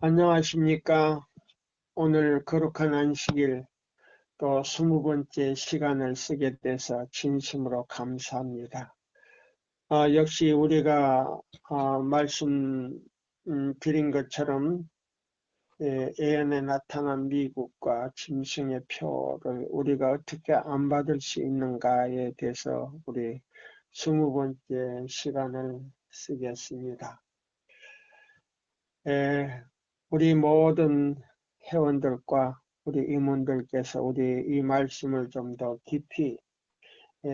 안녕하십니까. 오늘 거룩한 안식일 또 20번째 시간을 쓰게 돼서 진심으로 감사합니다. 역시 우리가 말씀 드린 것처럼 예언에 나타난 미국과 짐승의 표를 우리가 어떻게 안 받을 수 있는가에 대해서 우리 20번째 시간을 쓰겠습니다. 우리 모든 회원들과 우리 임원들께서 우리 이 말씀을 좀 더 깊이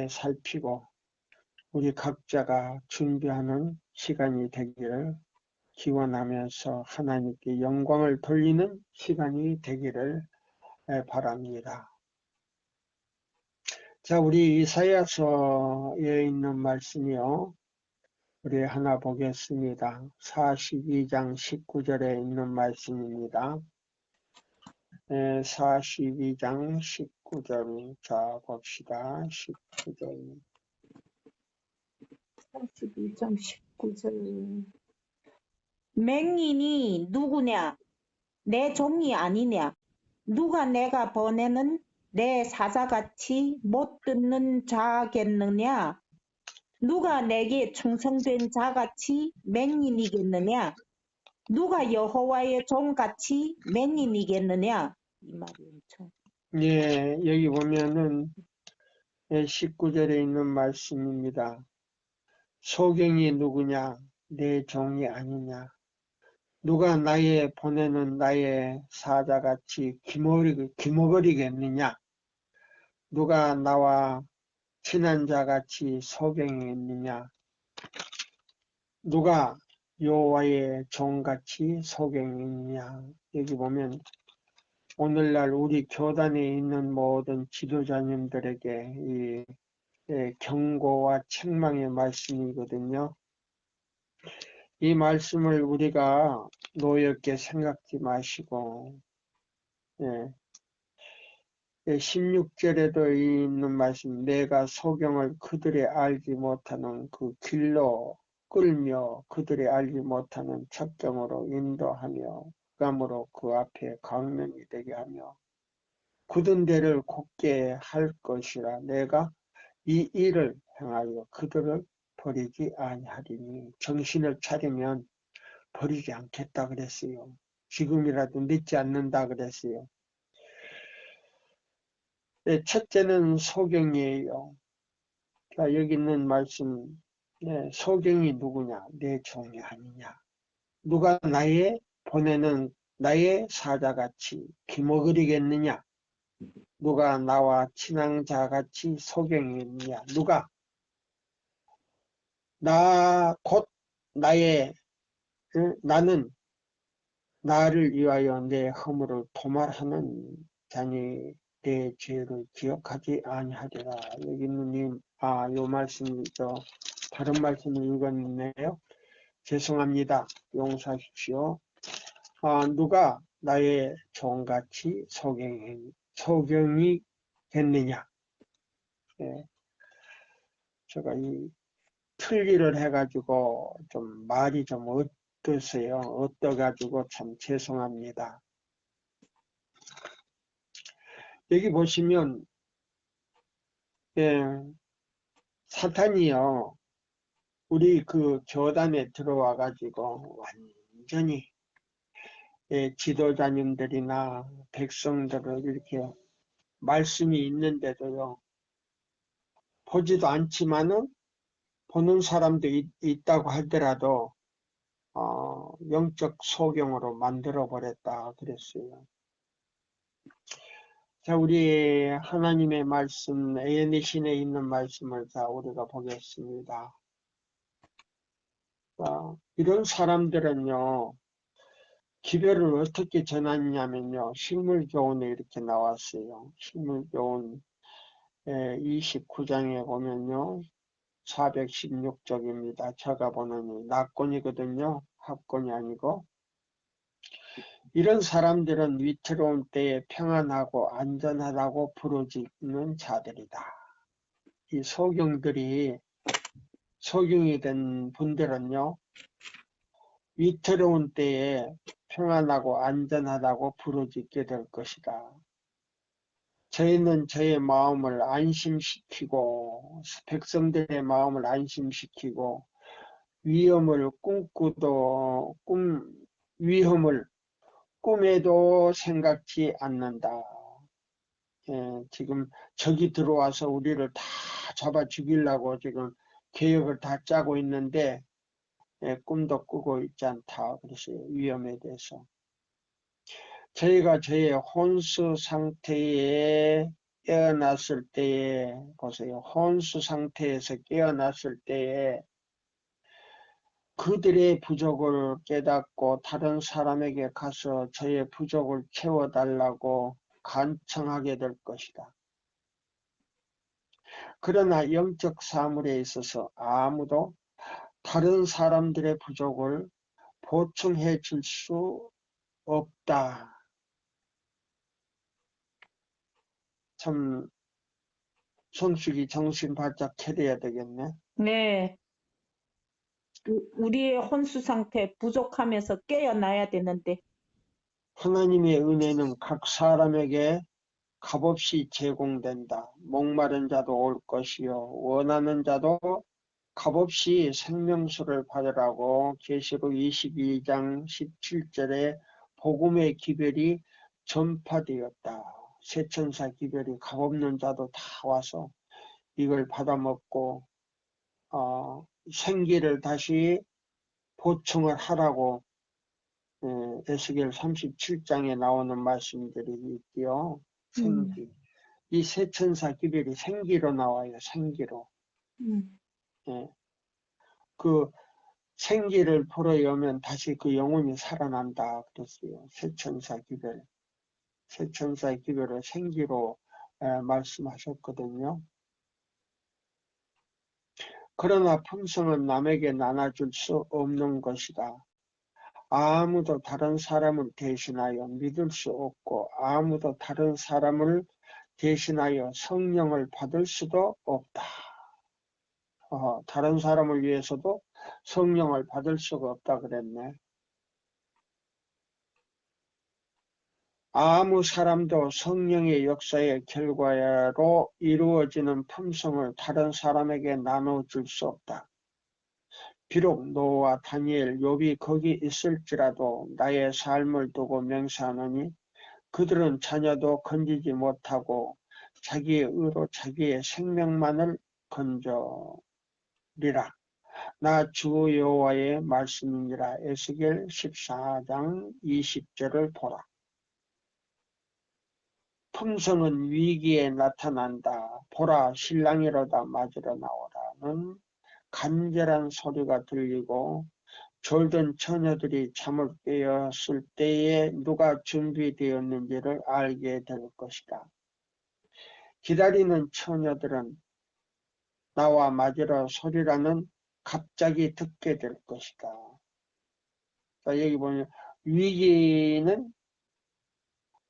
살피고 우리 각자가 준비하는 시간이 되기를 기원하면서 하나님께 영광을 돌리는 시간이 되기를 바랍니다. 자, 우리 이사야서에 있는 말씀이요. 우리 하나 보겠습니다. 42장 19절에 있는 말씀입니다. 42장 19절. 자, 봅시다. 19절. 42장 19절. 맹인이 누구냐? 내 종이 아니냐? 누가 내가 보내는 내 사자같이 못 듣는 자겠느냐? 누가 내게 충성된 자같이 맹인이겠느냐? 누가 여호와의 종같이 맹인이겠느냐? 이 말이 엄청. 예, 여기 보면은 19절에 있는 말씀입니다. 소경이 누구냐? 내 종이 아니냐? 누가 나의 보내는 나의 사자같이 기머거리겠느냐? 누가 나와 친한 자같이 소경이겠느냐? 누가 여호와의 종같이 소경이냐? 여기 보면 오늘날 우리 교단에 있는 모든 지도자님들에게 이 경고와 책망의 말씀이거든요. 이 말씀을 우리가 노엽게 생각지 마시고 16절에도 있는 말씀, 내가 소경을 그들이 알지 못하는 그 길로 끌며 그들이 알지 못하는 첩경으로 인도하며 감으로 그 앞에 광명이 되게 하며 굳은 데를 곧게 할 것이라. 내가 이 일을 행하여 그들을 버리지 아니하리니. 정신을 차리면 버리지 않겠다 그랬어요. 지금이라도 늦지 않는다 그랬어요. 첫째는 소경이에요. 자, 여기 있는 말씀, 소경이 누구냐? 내 종이 아니냐? 누가 나의 보내는 나의 사자같이 기머거리겠느냐? 누가 나와 친한 자같이 소경이겠느냐? 누가 곧 나는 나를 위하여 내 허물을 도말하는 자니 내 죄를 기억하지 아니하리라. 여기는 요 말씀이죠. 다른 말씀을 읽었네요. 죄송합니다. 용서하십시오. 누가 나의 종같이 소경이겠느냐? 제가 이 틀리를 해가지고 좀 말이 좀 어떠세요? 어떠가지고 참 죄송합니다. 여기 보시면 사탄이요, 우리 그 교단에 들어와 가지고 완전히 지도자님들이나 백성들을 이렇게 말씀이 있는데도요, 보지도 않지만은 보는 사람도 있다고 하더라도 영적 소경으로 만들어 버렸다 그랬어요. 자, 우리 하나님의 말씀, 예언의 신에 있는 말씀을 자 우리가 보겠습니다. 자, 이런 사람들은요, 기별을 어떻게 전하냐면요, 식물교훈에 이렇게 나왔어요. 식물교훈 29장에 보면요, 416쪽입니다. 제가 보는 낙권이거든요. 합권이 아니고. 이런 사람들은 위태로운 때에 평안하고 안전하다고 부르짖는 자들이다. 이 소경이 된 분들은요, 위태로운 때에 평안하고 안전하다고 부르짖게 될 것이다. 저희는 저의 마음을 안심시키고 백성들의 마음을 안심시키고 위험을 위험을 꿈에도 생각지 않는다. 지금 적이 들어와서 우리를 다 잡아 죽이려고 지금 계획을 다 짜고 있는데 꿈도 꾸고 있지 않다. 그랬어요. 위험에 대해서. 저희가 저의 혼수 상태에 깨어났을 때에 보세요. 혼수 상태에서 깨어났을 때에 그들의 부족을 깨닫고 다른 사람에게 가서 저의 부족을 채워달라고 간청하게 될 것이다. 그러나 영적 사물에 있어서 아무도 다른 사람들의 부족을 보충해 줄 수 없다. 참 손수기 정신 바짝 차려야 되겠네. 네. 우리의 혼수 상태 부족하면서 깨어나야 되는데. 하나님의 은혜는 각 사람에게 값없이 제공된다. 목마른 자도 올 것이요 원하는 자도 값없이 생명수를 받으라고 계시록 22장 17절에 복음의 기별이 전파되었다. 세천사 기별이 값없는 자도 다 와서 이걸 받아먹고 생기를 다시 보충을 하라고 에스겔 37장에 나오는 말씀들이 있고요. 생기. 이 세천사 기별이 생기로 나와요. 생기로. 예. 그 생기를 불어여면 다시 그 영혼이 살아난다 그랬어요. 세천사 기별. 세천사 기별을 생기로 말씀하셨거든요. 그러나 품성은 남에게 나눠줄 수 없는 것이다. 아무도 다른 사람을 대신하여 믿을 수 없고 아무도 다른 사람을 대신하여 성령을 받을 수도 없다. 다른 사람을 위해서도 성령을 받을 수가 없다 그랬네. 아무 사람도 성령의 역사의 결과로 이루어지는 품성을 다른 사람에게 나눠줄 수 없다. 비록 노아와 다니엘, 욥이 거기 있을지라도 나의 삶을 두고 맹세하노니 그들은 자녀도 건지지 못하고 자기의 의로 자기의 생명만을 건져리라. 나 주 여호와의 말씀이니라. 에스겔 14장 20절을 보라. 품성은 위기에 나타난다. 보라 신랑이로다 맞으러 나오라는 간절한 소리가 들리고 졸던 처녀들이 잠을 깨었을 때에 누가 준비되었는지를 알게 될 것이다. 기다리는 처녀들은 나와 맞으러 소리라는 갑자기 듣게 될 것이다. 자, 여기 보면 위기는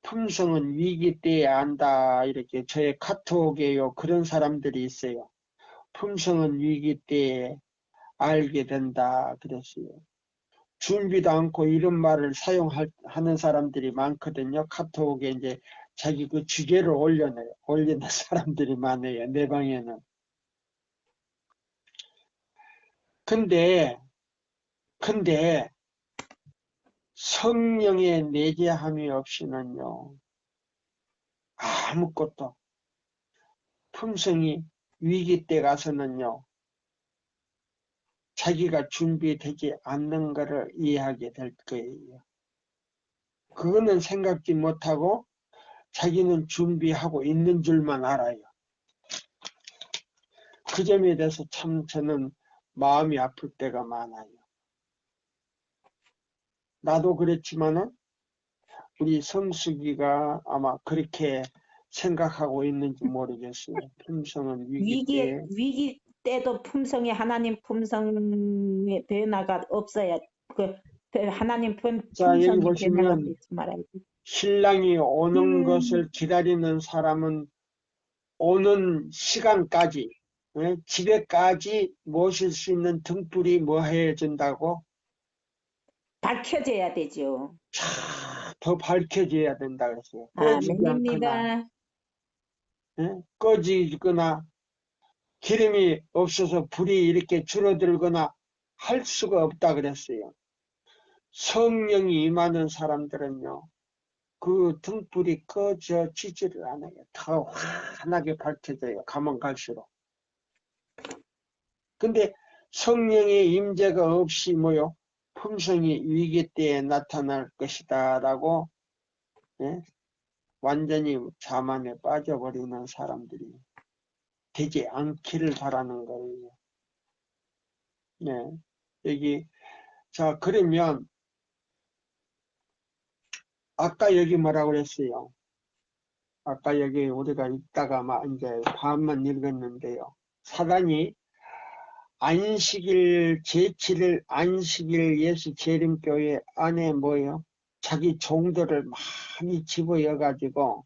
품성은 위기 때에 안다. 이렇게 저의 카톡에요. 그런 사람들이 있어요. 품성은 위기 때에 알게 된다. 그랬어요. 준비도 않고 이런 말을 사용하는 사람들이 많거든요. 카톡에 이제 자기 그 주제를 올리는 사람들이 많아요. 내 방에는. 근데 성령의 내재함이 없이는요. 아무것도 품성이 위기 때 가서는요. 자기가 준비되지 않는 것을 이해하게 될 거예요. 그거는 생각지 못하고 자기는 준비하고 있는 줄만 알아요. 그 점에 대해서 참 저는 마음이 아플 때가 많아요. 나도 그랬지만은 우리 성수기가 아마 그렇게 생각하고 있는지 모르겠어요. 품성은 위기 때에. 위기 때도 품성이 하나님 품성의 변화가 없어야 하나님 자, 여기 품성의 변화가 보시면 되지 말아야지. 신랑이 오는 것을 기다리는 사람은 오는 시간까지 집에까지 모실 수 있는 등불이 뭐 해준다고? 밝혀져야 되죠. 더 밝혀져야 된다 그랬어요. 꺼지지 않거나, 아멘입니다. 예? 꺼지거나, 기름이 없어서 불이 이렇게 줄어들거나 할 수가 없다 그랬어요. 성령이 임하는 사람들은요, 그 등불이 꺼져지지를 않아요. 더 환하게 밝혀져요. 가면 갈수록. 근데 성령의 임재가 없이 뭐요? 품성이 위기 때에 나타날 것이다 라고, 예? 완전히 자만에 빠져버리는 사람들이 되지 않기를 바라는 거예요. 네. 여기, 자, 그러면, 아까 여기 뭐라고 그랬어요? 아까 여기 우리가 읽다가 막 이제 반만 읽었는데요. 사단이 안식일 제칠을 안식일 예수 재림교회 안에 뭐예요? 자기 종들을 많이 집어여 가지고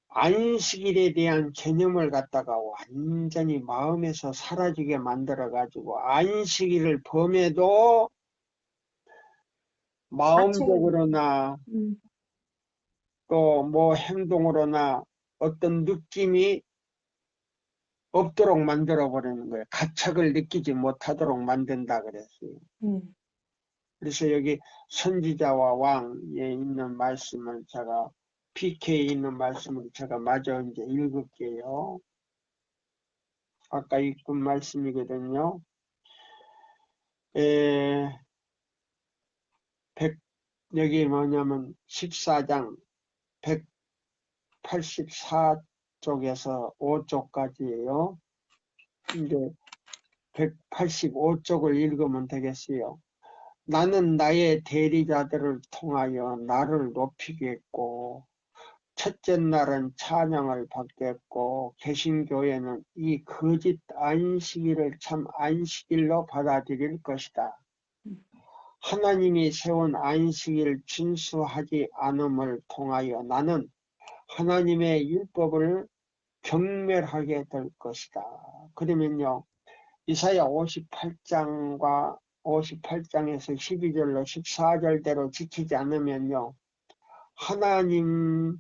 안식일에 대한 개념을 갖다가 완전히 마음에서 사라지게 만들어 가지고 안식일을 범해도 다채로운, 마음적으로나 또 뭐 행동으로나 어떤 느낌이 없도록 만들어 버리는 거예요. 가책을 느끼지 못하도록 만든다 그랬어요. 그래서 여기 선지자와 왕에 있는 말씀을 제가 PK에 있는 말씀을 제가 마저 이제 읽을게요. 아까 읽은 말씀이거든요. 100, 여기 뭐냐면 14장 184쪽에서 5쪽까지예요. 근데 185쪽을 읽으면 되겠어요. 나는 나의 대리자들을 통하여 나를 높이겠고 첫째 날은 찬양을 받겠고 개신교회는 이 거짓 안식일을 참 안식일로 받아들일 것이다. 하나님이 세운 안식일을 준수하지 않음을 통하여 나는 하나님의 율법을 경멸하게 될 것이다. 그러면요, 이사야 58장과 58장에서 12절로 14절대로 지키지 않으면요, 하나님을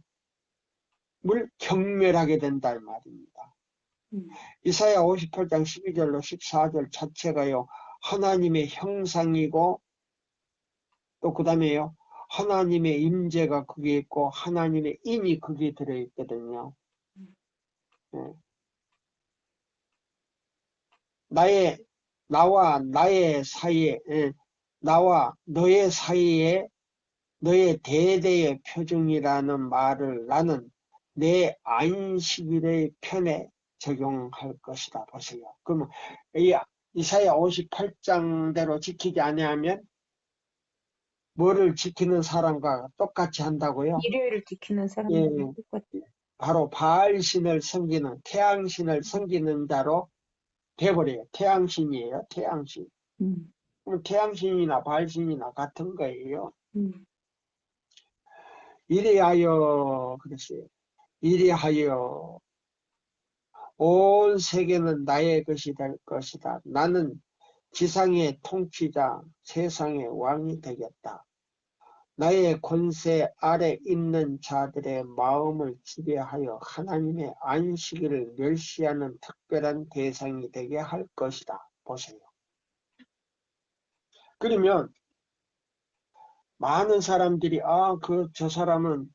경멸하게 된다 이 말입니다. 이사야 58장 12절로 14절 자체가요, 하나님의 형상이고 또 그 다음에요, 하나님의 임재가 거기에 있고 하나님의 인이 거기에 들어있거든요. 예. 나와 나의 사이에, 나와 너의 사이에 너의 대대의 표징이라는 말을 나는 내 안식일의 편에 적용할 것이다. 보세요. 그러면 이 이사야 58장대로 지키지 아니하면 뭐를 지키는 사람과 똑같이 한다고요? 일요일을 지키는 예, 사람들은 똑같아요. 바로 바알신을 섬기는 태양신을 섬기는 자로 돼버려요. 태양신이에요. 태양신. 그럼 태양신이나 바알신이나 같은 거예요. 이리하여 그랬어요. 이리하여 온 세계는 나의 것이 될 것이다. 나는 지상의 통치자, 세상의 왕이 되겠다. 나의 권세 아래 있는 자들의 마음을 지배하여 하나님의 안식일을 멸시하는 특별한 대상이 되게 할 것이다. 보세요. 그러면 많은 사람들이 저 사람은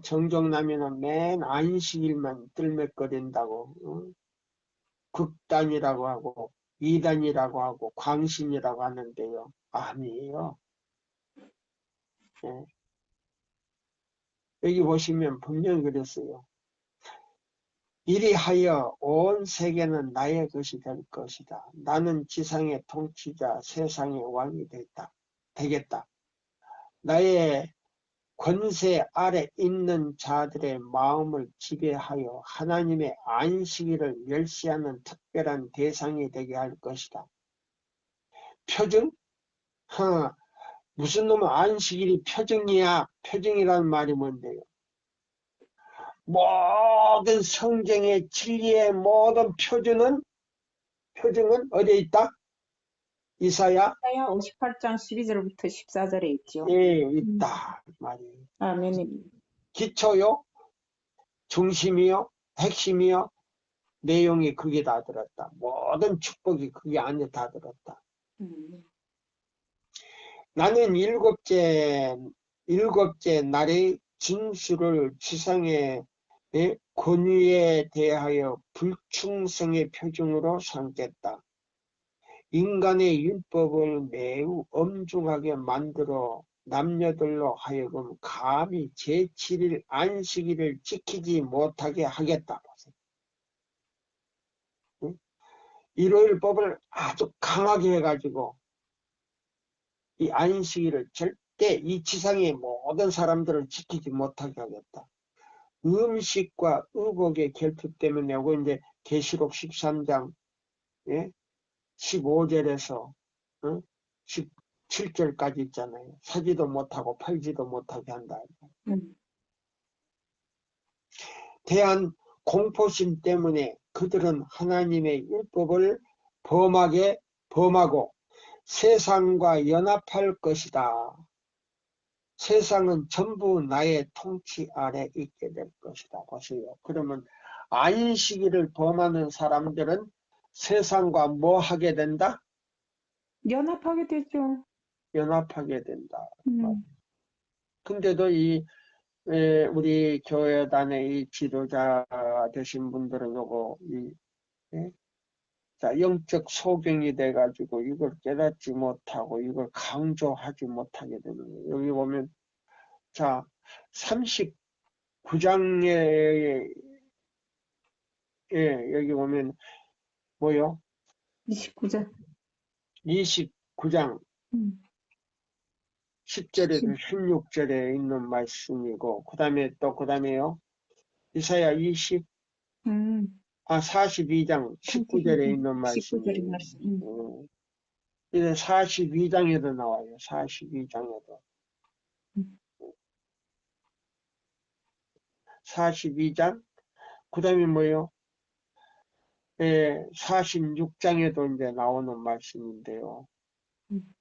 정정남이는 맨 안식일만 들먹거린다고 극단이라고 하고 이단이라고 하고 광신이라고 하는데요. 아니에요. 예. 여기 보시면 분명히 그랬어요. 이리하여 온 세계는 나의 것이 될 것이다. 나는 지상의 통치자, 세상의 왕이 되겠다. 나의 권세 아래 있는 자들의 마음을 지배하여 하나님의 안식일을 멸시하는 특별한 대상이 되게 할 것이다. 표징? 무슨 놈의 안식일이 표징이야? 표징이라는 말이 뭔데요? 모든 성경의 진리의 모든 표징은 어디에 있다? 이사야 이사야 58장 12절부터 14절에 있죠. 예 있다 말이에요. 아멘. 기초요, 중심이요, 핵심이요, 내용이 그게 다 들었다. 모든 축복이 그게 안에 다 들었다. 나는 일곱째 날의 징수를 지상의 권위에 대하여 불충성의 표징으로 삼겠다. 인간의 율법을 매우 엄중하게 만들어 남녀들로 하여금 감히 제7일 안식일을 지키지 못하게 하겠다. 일요일법을 아주 강하게 해가지고 이 안식일을 절대 이 지상의 모든 사람들을 지키지 못하게 하겠다. 음식과 의복의 결핍 때문에 요거 이제 계시록 13장 15절에서 17절까지 있잖아요. 사지도 못하고 팔지도 못하게 한다. 대한 공포심 때문에 그들은 하나님의 율법을 범하고 세상과 연합할 것이다. 세상은 전부 나의 통치 아래 있게 될 것이다. 보세요. 그러면 안식일을 범하는 사람들은 세상과 뭐 하게 된다? 연합하게 되죠. 연합하게 된다. 근데도 우리 교회단의 이 지도자 되신 분들은 요거 자, 영적 소경이 돼가지고 이걸 깨닫지 못하고 이걸 강조하지 못하게 되는 거예요. 여기 보면 자 39장에 여기 보면 뭐요? 29절. 29장 10절에서 16절에 있는 말씀이고 그 다음에요. 이사야 42장 19절에 있는 19절의 말씀이에요. 말씀. 이제 42장에도 나와요. 42장에도. 42장, 그 다음에 뭐요? 46장에도 이제 나오는 말씀인데요.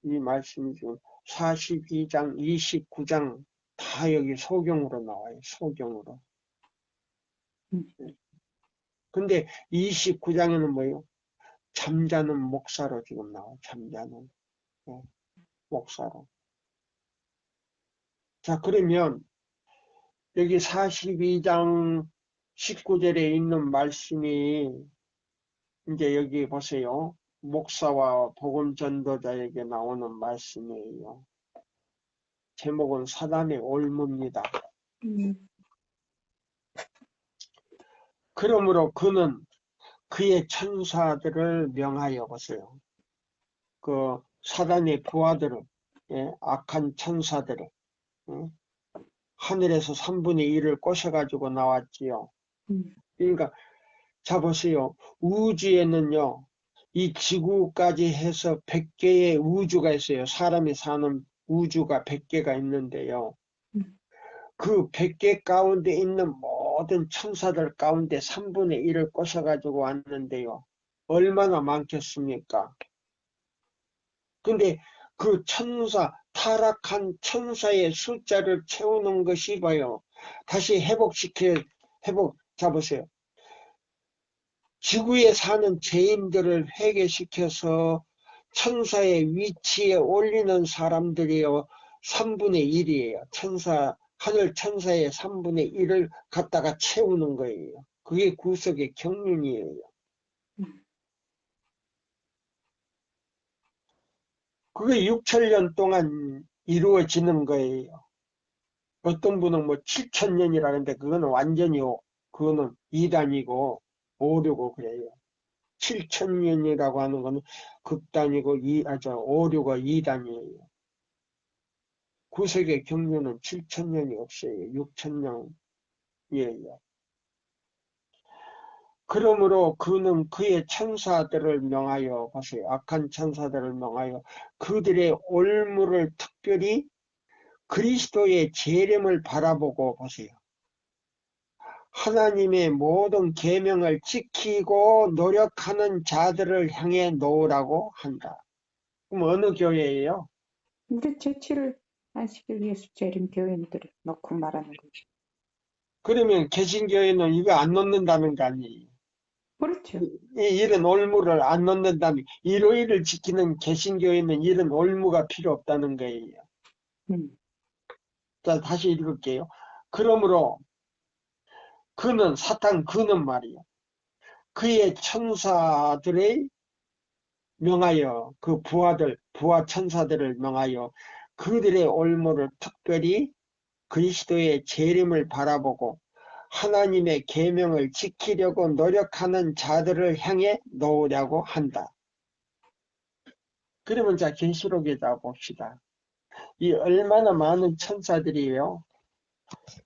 이 말씀이 지금 42장, 29장 다 여기 소경으로 나와요. 소경으로. 근데 29장에는 뭐요? 잠자는 목사로 지금 나와요. 잠자는 목사로. 자, 그러면 여기 42장 19절에 있는 말씀이 이제 여기 보세요. 목사와 복음 전도자에게 나오는 말씀이에요. 제목은 사단의 올무입니다. 그러므로 그는 그의 천사들을 명하여 보세요. 그 사단의 부하들을, 악한 천사들을, 하늘에서 3분의 1을 꼬셔가지고 나왔지요. 그러니까 자 보세요. 우주에는요. 이 지구까지 해서 100개의 우주가 있어요. 사람이 사는 우주가 100개가 있는데요. 그 100개 가운데 있는 모든 천사들 가운데 3분의 1을 꼬셔가지고 왔는데요. 얼마나 많겠습니까? 근데 그 타락한 천사의 숫자를 채우는 것이 뭐예요? 다시 잡으세요. 지구에 사는 죄인들을 회개시켜서 천사의 위치에 올리는 사람들이요. 3분의 1이에요. 하늘 천사의 3분의 1을 갖다가 채우는 거예요. 그게 구속의 경륜이에요. 그게 6천년 동안 이루어지는 거예요. 어떤 분은 뭐 7천년이라는데 그거는 완전히 그거는 이단이고 오류고 그래요. 7천년이라고 하는 거는 극단이고 오류가 2단이에요. 구속의 경륜은 7천년이 없어요. 6천년이에요. 그러므로 그는 그의 천사들을 명하여 보세요. 악한 천사들을 명하여 그들의 올무를 특별히 그리스도의 재림을 바라보고 보세요. 하나님의 모든 계명을 지키고 노력하는 자들을 향해 놓으라고 한다. 그럼 어느 교회예요? 우리 제치를 안식일 예수 재림 교인들을 놓고 말하는 거죠. 그러면 개신교회는 이거 안 넣는다는 거 아니에요? 그렇죠. 이런 올무를 안 넣는다면 일요일을 지키는 개신교회는 이런 올무가 필요 없다는 거예요. 음. 자, 다시 읽을게요. 그러므로 그는 사탄 그는 말이요. 그의 천사들의 명하여 그 부하 천사들을 명하여 그들의 올무를 특별히 그리스도의 재림을 바라보고 하나님의 계명을 지키려고 노력하는 자들을 향해 놓으려고 한다. 그러면 자 계시록에다 봅시다. 이 얼마나 많은 천사들이에요.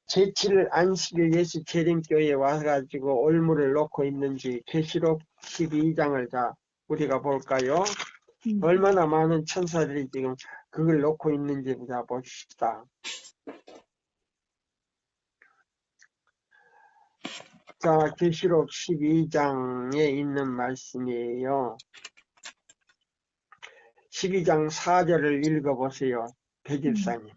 제7일 안식일 예수 재림교회에 와가지고 올무를 놓고 있는지 계시록 12장을 자 우리가 볼까요? 얼마나 많은 천사들이 지금 그걸 놓고 있는지 자 봅시다. 자, 계시록 12장에 있는 말씀이에요. 12장 4절을 읽어보세요. 백일사님.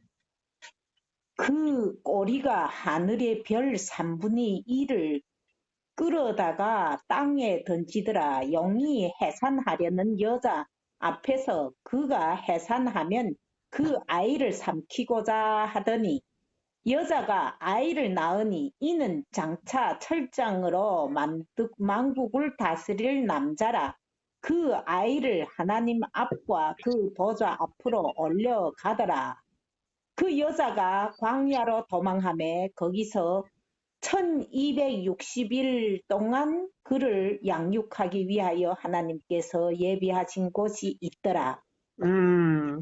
그 꼬리가 하늘의 별 3분의 1을 끌어다가 땅에 던지더라. 영이 해산하려는 여자 앞에서 그가 해산하면 그 아이를 삼키고자 하더니 여자가 아이를 낳으니 이는 장차 철장으로 만국을 다스릴 남자라. 그 아이를 하나님 앞과 그 보좌 앞으로 올려가더라. 그 여자가 광야로 도망하며 거기서 1260일 동안 그를 양육하기 위하여 하나님께서 예비하신 곳이 있더라. 그럼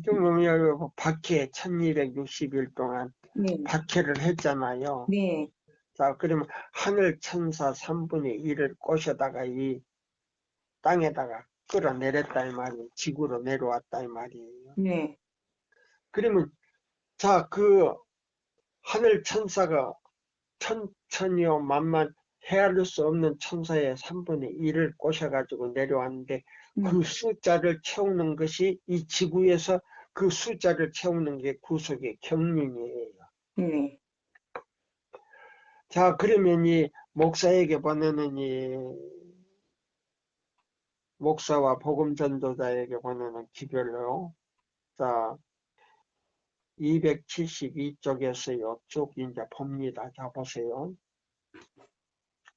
박해 1260일 동안 네, 박해를 했잖아요. 네, 자, 그러면 하늘 천사 3분의 1을 꼬셔다가 이 땅에다가 끌어내렸다 이 말이에요. 지구로 내려왔다 이 말이에요. 네, 그러면 자, 그 하늘 천사가 천천히요 만만 헤아릴 수 없는 천사의 3분의 1을 꼬셔가지고 내려왔는데 그 숫자를 채우는 것이 이 지구에서 그 숫자를 채우는 게 구속의 경륜이에요. 네, 자, 그러면 이 목사에게 보내는 이 목사와 복음 전도자에게 보내는 기별로 자 272쪽에서요 쭉 이제 봅니다. 자 보세요.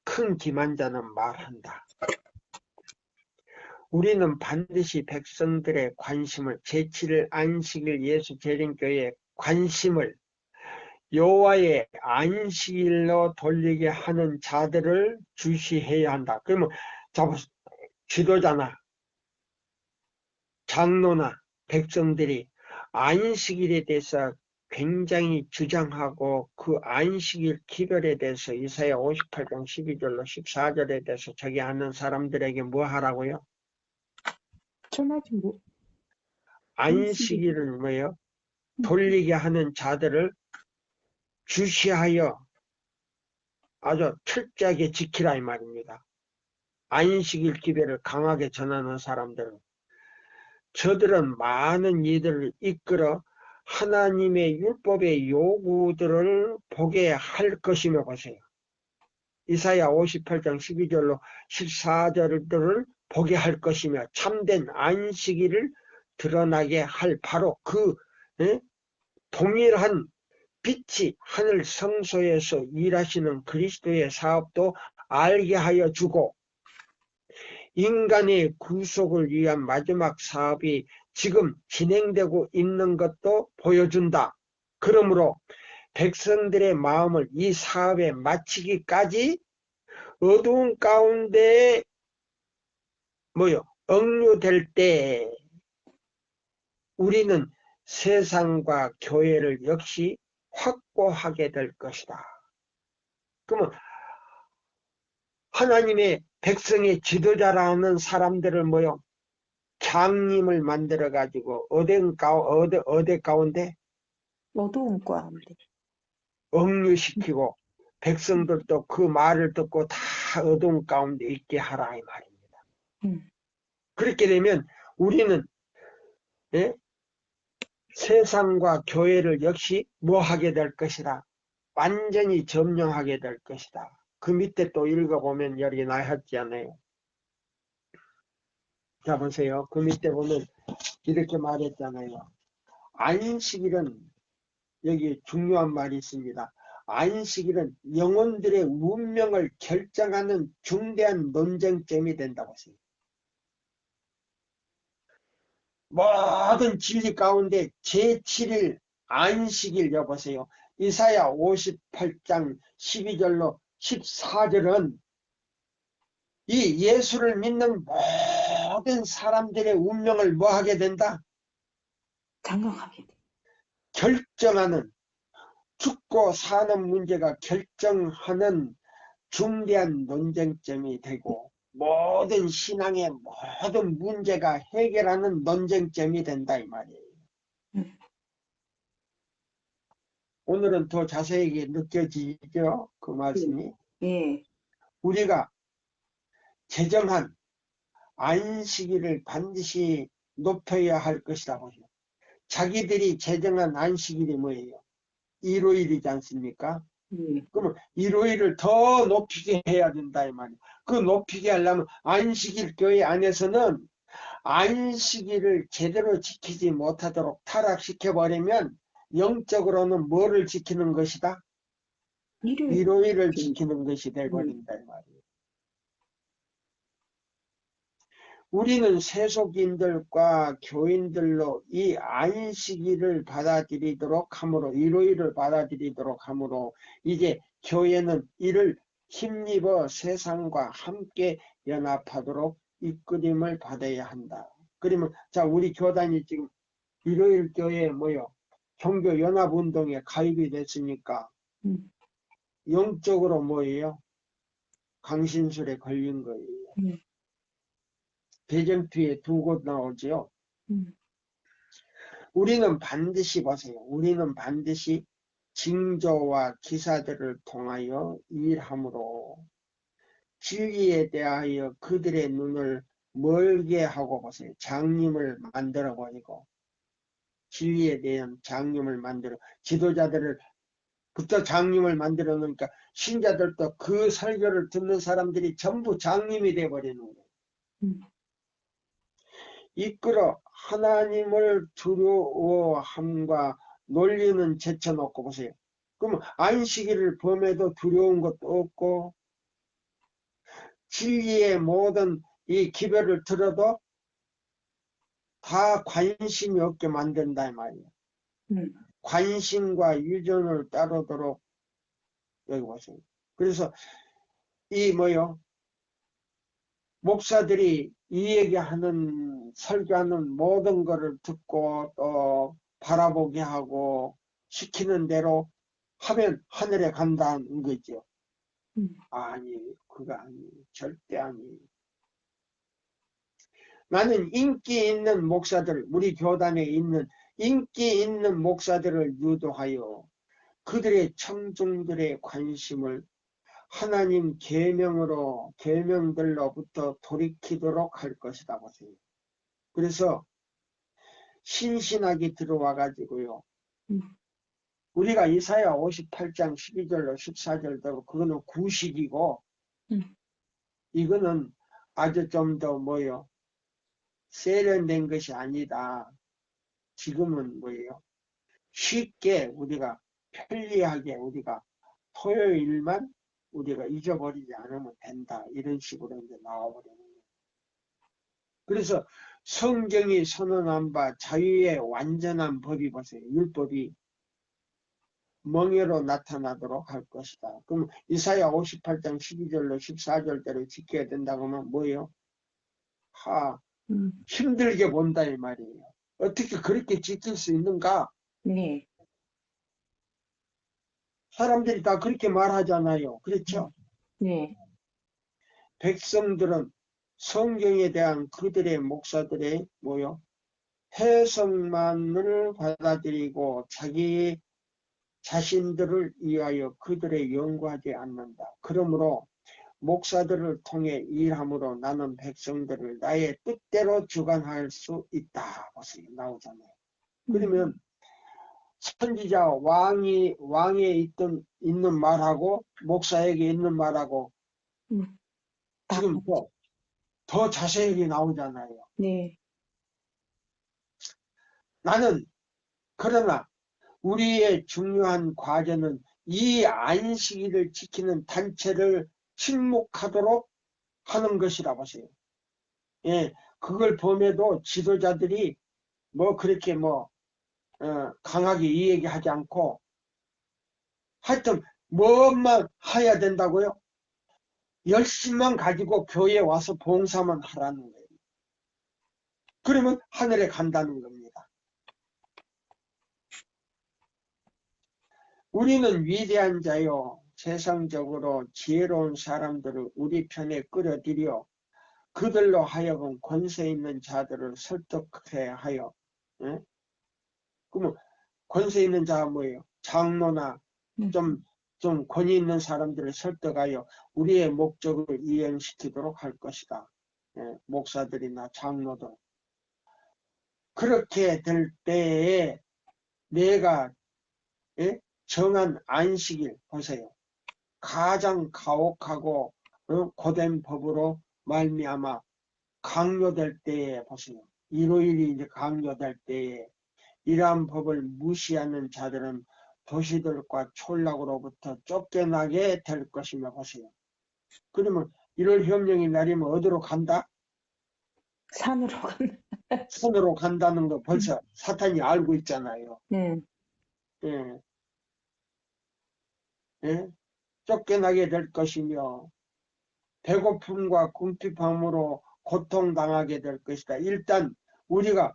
큰 기만자는 말한다. 우리는 반드시 백성들의 관심을 제7일 안식일 예수 재림교회의 관심을 여호와의 안식일로 돌리게 하는 자들을 주시해야 한다. 그러면 지도자나 장로나 백성들이 안식일에 대해서 굉장히 주장하고 그 안식일 기별에 대해서 이사야 58장 12절로 14절에 대해서 저기 하는 사람들에게 뭐 하라고요? 전하지 뭐. 안식일을 뭐요? 돌리게 하는 자들을 주시하여 아주 철저하게 지키라 이 말입니다. 안식일 기별을 강하게 전하는 사람들은 저들은 많은 이들을 이끌어 하나님의 율법의 요구들을 보게 할 것이며 보세요. 이사야 58장 12절로 14절들을 보게 할 것이며 참된 안식일을 드러나게 할 바로 그 동일한 빛이 하늘 성소에서 일하시는 그리스도의 사업도 알게 하여 주고 인간의 구속을 위한 마지막 사업이 지금 진행되고 있는 것도 보여준다. 그러므로 백성들의 마음을 이 사업에 마치기까지 어두운 가운데 억류될 때 우리는 세상과 교회를 역시 확보하게 될 것이다. 그러면 하나님의 백성의 지도자라는 사람들을 장님을 만들어 가지고 어디 가운데 어두운 가운데. 억류시키고 백성들도 그 말을 듣고 다 어두운 가운데 있게 하라 이 말입니다. 그렇게 되면 우리는 예? 세상과 교회를 역시 뭐 하게 될 것이다. 완전히 점령하게 될 것이다. 그 밑에 또 읽어보면 여기 나왔잖아요. 자, 보세요. 그 밑에 보면 이렇게 말했잖아요. 안식일은, 여기 중요한 말이 있습니다. 안식일은 영혼들의 운명을 결정하는 중대한 논쟁점이 된다고 했어요. 모든 진리 가운데 제7일 안식일 여보세요. 이사야 58장 12절로 14절은 이 예수를 믿는 모든 사람들의 운명을 뭐 하게 된다? 장악하게 돼. 결정하는, 죽고 사는 문제가 결정하는 중대한 논쟁점이 되고 모든 신앙의 모든 문제가 해결하는 논쟁점이 된다 이 말이에요. 음. 오늘은 더 자세하게 느껴지죠? 그 말씀이. 예. 우리가 제정한 안식일을 반드시 높여야 할 것이라고 해요. 자기들이 제정한 안식일이 뭐예요? 일요일이지 않습니까? 예. 그러면 일요일을 더 높이게 해야 된다 이 말이에요. 그 높이게 하려면 안식일 교회 안에서는 안식일을 제대로 지키지 못하도록 타락시켜버리면 영적으로는 뭐를 지키는 것이다? 일요일. 일요일을 지키는 것이 되어버린다 이 말이에요. 우리는 세속인들과 교인들로 이 안식일을 받아들이도록 하므로, 일요일을 받아들이도록 하므로 이제 교회는 이를 힘입어 세상과 함께 연합하도록 이끌림을 받아야 한다. 그러면 자, 우리 교단이 지금 일요일 교회에 뭐요? 종교 연합운동에 가입이 됐으니까 영적으로 뭐예요? 강신술에 걸린 거예요. 배정투에 두 곳 나오죠. 우리는 반드시 보세요. 우리는 반드시 징조와 기사들을 통하여 일함으로 진리에 대하여 그들의 눈을 멀게 하고 보세요. 장님을 만들어 버리고 진리에 대한 장님을 만들어 지도자들을 부터 장님을 만들어 놓으니까 신자들도 그 설교를 듣는 사람들이 전부 장님이 되어버리는 거예요. 이끌어 하나님을 두려워함과 논리는 제쳐놓고 보세요. 그러면 안식일을 범해도 두려운 것도 없고 진리의 모든 이 기별을 들어도 다 관심이 없게 만든다 이 말이에요. 관심과 유전을 따르도록 여기 보세요. 그래서 이 뭐요? 목사들이 이 얘기하는 설교하는 모든 것을 듣고 또 바라보게 하고 시키는 대로 하면 하늘에 간다는 거죠. 아니, 그거 아니에요. 절대 아니에요. 나는 인기 있는 목사들, 우리 교단에 있는 인기 있는 목사들을 유도하여 그들의 청중들의 관심을 하나님 계명들로부터 돌이키도록 할 것이다 보세요. 그래서 신신하게 들어와 가지고요. 우리가 이사야 58장 12절로 14절대로 그거는 구식이고 이거는 아주 좀 더 뭐요? 세련된 것이 아니다. 지금은 뭐예요? 쉽게 우리가 편리하게 우리가 토요일만 우리가 잊어버리지 않으면 된다. 이런 식으로 이제 나와버리는 거예요. 그래서 성경이 선언한 바 자유의 완전한 법이 보세요. 율법이 멍에로 나타나도록 할 것이다. 그럼 이사야 58장 12절로 14절대로 지켜야 된다고 하면 뭐예요? 힘들게 본다 이 말이에요. 어떻게 그렇게 지킬 수 있는가? 네. 사람들이 다 그렇게 말하잖아요. 그렇죠? 네. 백성들은 성경에 대한 그들의 목사들의 뭐요? 해석만을 받아들이고 자기 자신들을 위하여 그들의 연구하지 않는다. 그러므로 목사들을 통해 일함으로 나는 백성들을 나의 뜻대로 주관할 수 있다. 보세요. 나오잖아요. 그러면 선지자 왕에 있는 말하고 목사에게 있는 말하고 지금 더 자세하게 나오잖아요. 네. 나는 그러나 우리의 중요한 과제는 이 안식일을 지키는 단체를 침묵하도록 하는 것이라 보세요. 예, 그걸 범해도 지도자들이 뭐 그렇게 강하게 이야기하지 않고 하여튼 뭐만 해야 된다고요? 열심만 가지고 교회에 와서 봉사만 하라는 거예요. 그러면 하늘에 간다는 겁니다. 우리는 위대한 자요, 세상적으로 지혜로운 사람들을 우리 편에 끌어들여 그들로 하여금 권세 있는 자들을 설득해 하여, 예? 그러면 권세 있는 자가 뭐예요? 장로나 좀 권위 있는 사람들을 설득하여 우리의 목적을 이행시키도록 할 것이다. 예? 목사들이나 장로들. 그렇게 될 때에 내가 정한 안식일 보세요. 가장 가혹하고 고된 법으로 말미암아 강요될 때에 보세요. 일요일이 이제 강요될 때에 이러한 법을 무시하는 자들은 도시들과 촌락으로부터 쫓겨나게 될 것이며 보세요. 그러면 1월 협령이 날이면 어디로 간다? 산으로 간다. 산으로 간다는 거 벌써 사탄이 알고 있잖아요. 예. 예? 쫓겨나게 될 것이며 배고픔과 궁핍함으로 고통당하게 될 것이다. 일단 우리가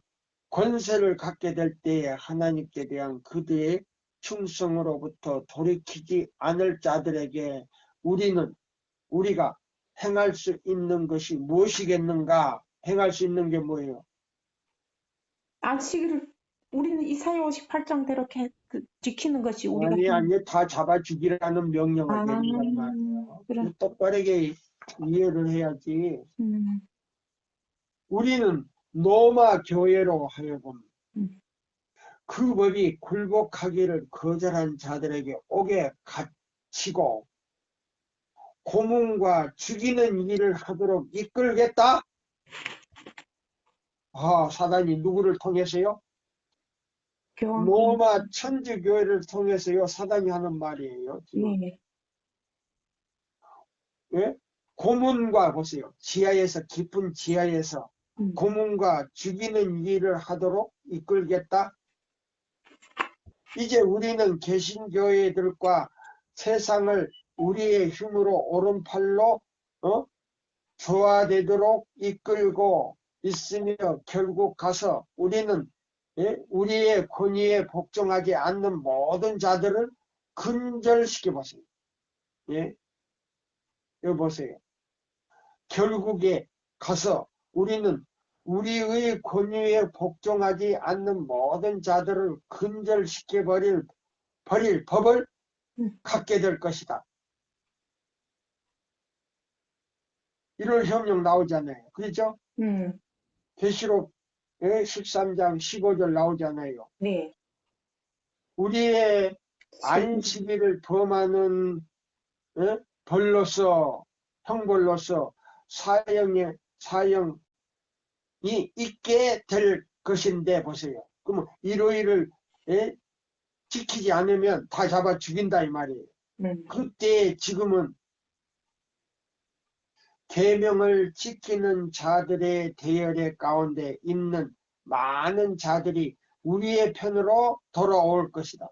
권세를 갖게 될 때에 하나님께 대한 그들의 충성으로부터 돌이키지 않을 자들에게 우리가 행할 수 있는 것이 무엇이겠는가? 행할 수 있는 게 뭐예요? 안식일을 우리는 이사야 58장대로 지키는 것이 우리가 아니 다 잡아 죽이라는 명령을 내린단 말이에요. 그래. 똑바르게 이해를 해야지. 우리는 로마 교회로 하여금 그 법이 굴복하기를 거절한 자들에게 옥에 갇히고 고문과 죽이는 일을 하도록 이끌겠다? 사단이 누구를 통해서요? 로마 천주교회를 통해서요. 사단이 하는 말이에요. 지금. 네. 예? 고문과 보세요. 지하에서 깊은 지하에서 고문과 죽이는 일을 하도록 이끌겠다? 이제 우리는 개신교회들과 세상을 우리의 힘으로 오른팔로 조화되도록 이끌고 있으며 결국 가서 우리는 우리의 권위에 복종하지 않는 모든 자들을 근절시켜 보세요. 여기 보세요. 결국에 가서 우리는 우리의 권위에 복종하지 않는 모든 자들을 근절시켜 버릴 법을 갖게 될 것이다. 1월 협령 나오잖아요. 그렇죠? 계시록 13장 15절 나오잖아요. 네. 우리의 안식일을 범하는 형벌로서 사형이 있게 될 것인데 보세요. 그러면 일요일을 지키지 않으면 다 잡아 죽인다 이 말이에요. 그때 지금은 계명을 지키는 자들의 대열의 가운데 있는 많은 자들이 우리의 편으로 돌아올 것이다.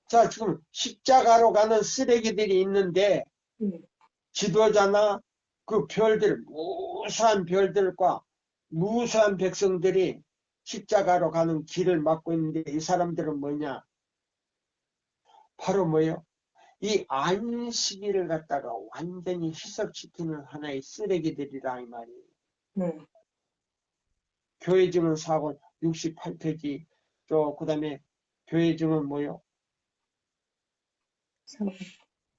자, 지금 십자가로 가는 쓰레기들이 있는데 지도자나 그 별들, 무수한 별들과 무수한 백성들이 십자가로 가는 길을 막고 있는데 이 사람들은 뭐냐? 바로 뭐예요? 이 안식일을 갖다가 완전히 희석시키는 하나의 쓰레기들이라 이 말이에요. 교회 증언 사고 68페이지 또 그 다음에 교회 증언 뭐요?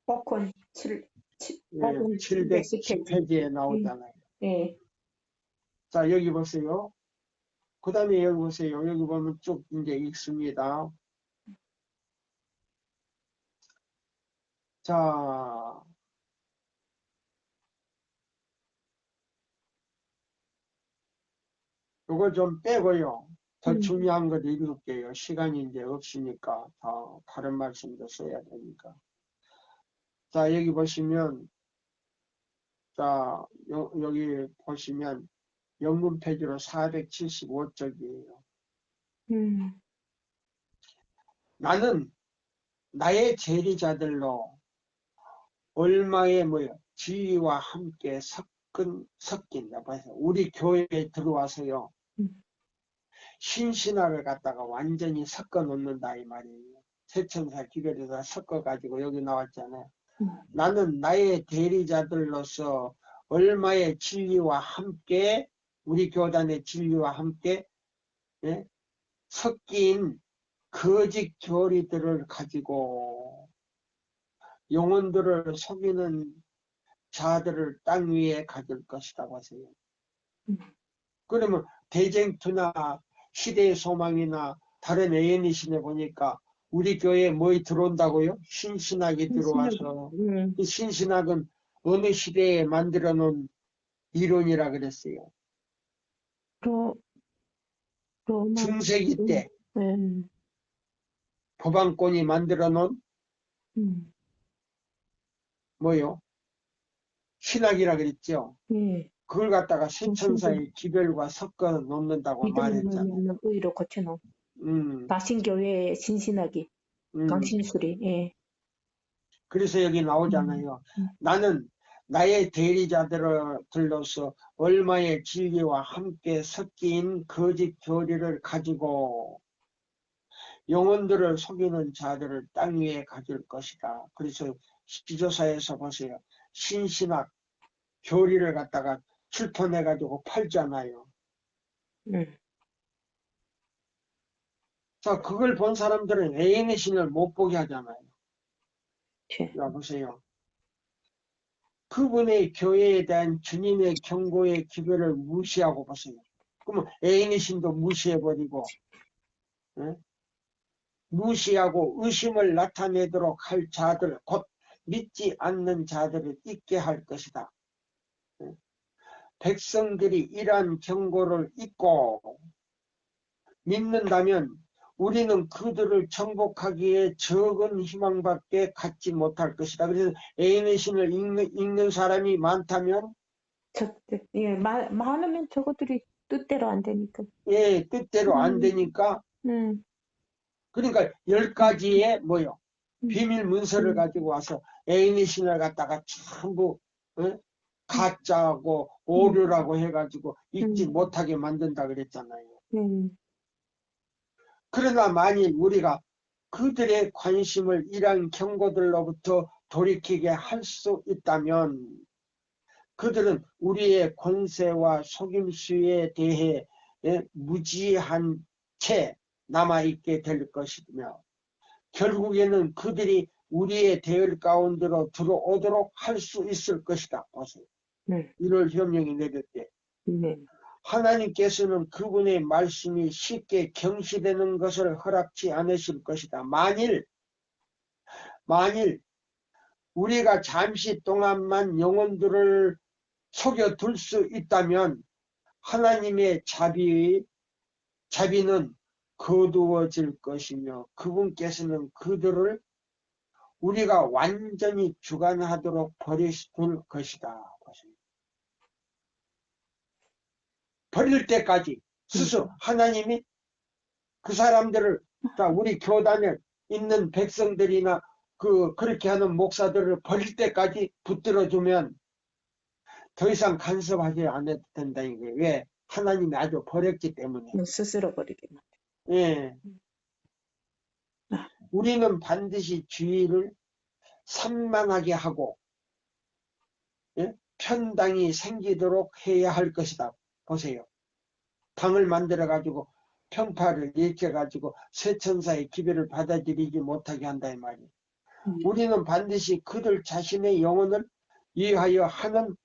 복권 7, 예, 복권 710페이지. 710페이지에 나오잖아요. 예. 자, 여기 보세요. 그 다음에 여기 보세요. 여기 보면 쭉 이제 읽습니다. 자, 이거 좀 빼고요. 더 중요한 것 읽을게요. 시간이 이제 없으니까 다른 말씀도 써야 되니까. 자, 여기 보시면, 자, 여기 보시면 연금 페이지로 475쪽이에요. 나는 나의 재리자들로 얼마의 진리와 함께 섞인다. 우리 교회에 들어와서요. 신신학을 갖다가 완전히 섞어 놓는다 이 말이에요. 세천사 기별에다 섞어 가지고 여기 나왔잖아요. 나는 나의 대리자들로서 얼마의 진리와 함께 우리 교단의 진리와 함께 섞인 거짓 교리들을 가지고 영혼들을 속이는 자들을 땅 위에 가질 것이라고 하세요. 그러면 대쟁투나 시대의 소망이나 다른 AN이신에 보니까 우리 교회에 뭐이 들어온다고요? 신신학이 들어와서 이 신신학은 어느 시대에 만들어 놓은 이론이라 그랬어요. 중세기 때 법안권이 만들어 놓은 신학이라 그랬죠. 그걸 갖다가 세천사의 기별과 섞어 놓는다고 말했잖아요. 의로 고쳐놓은 다신교회의 신신학이 강신술이. 예. 그래서 여기 나오잖아요. 나는 나의 대리자들로서 얼마의 진리와 함께 섞인 거짓 교리를 가지고 영혼들을 속이는 자들을 땅 위에 가질 것이다. 그래서 지도사에서 보세요. 신신학 교리를 갖다가 출판해가지고 팔잖아요. 자, 그걸 본 사람들은 애인의 신을 못 보게 하잖아요. 야, 보세요. 그분의 교회에 대한 주님의 경고의 기별을 무시하고 보세요. 그러면 애인의 신도 무시해버리고, 무시하고 의심을 나타내도록 할 자들, 곧 믿지 않는 자들을 잊게 할 것이다. 백성들이 이러한 경고를 잊고 믿는다면 우리는 그들을 정복하기에 적은 희망밖에 갖지 못할 것이다. 그래서 애인의 신을 읽는 사람이 많다면 예, 많으면 저것들이 뜻대로 안 되니까. 예, 뜻대로 안 되니까 그러니까 10가지의 비밀 문서를 가지고 와서 애인의 신을 갖다가 전부 가짜고 오류라고 해가지고 읽지 못하게 만든다 그랬잖아요. 그러나 만일 우리가 그들의 관심을 이러한 경고들로부터 돌이키게 할 수 있다면 그들은 우리의 권세와 속임수에 대해 무지한 채 남아있게 될 것이며 결국에는 그들이 우리의 대열 가운데로 들어오도록 할 수 있을 것이다. 보세요. 1월 협령이 내렸대. 하나님께서는 그분의 말씀이 쉽게 경시되는 것을 허락치 않으실 것이다. 만일 우리가 잠시 동안만 영혼들을 속여둘 수 있다면 하나님의 자비는 거두어질 것이며 그분께서는 그들을 우리가 완전히 주관하도록 버리실 것이다. 버릴 때까지 스스로 하나님이 그 사람들을 우리 교단에 있는 백성들이나 그렇게 하는 목사들을 버릴 때까지 붙들어주면 더 이상 간섭하지 않아도 된다 이게. 왜? 하나님이 아주 버렸기 때문에. 스스로 버리게. 예. 우리는 반드시 주의를 산만하게 하고 편당이 생기도록 해야 할 것이다. 보세요. 당을 만들어가지고 평파를 일으켜가지고 세천사의 기별을 받아들이지 못하게 한다 이 말이에요. 우리는 반드시 그들 자신의 영혼을 위하여 하는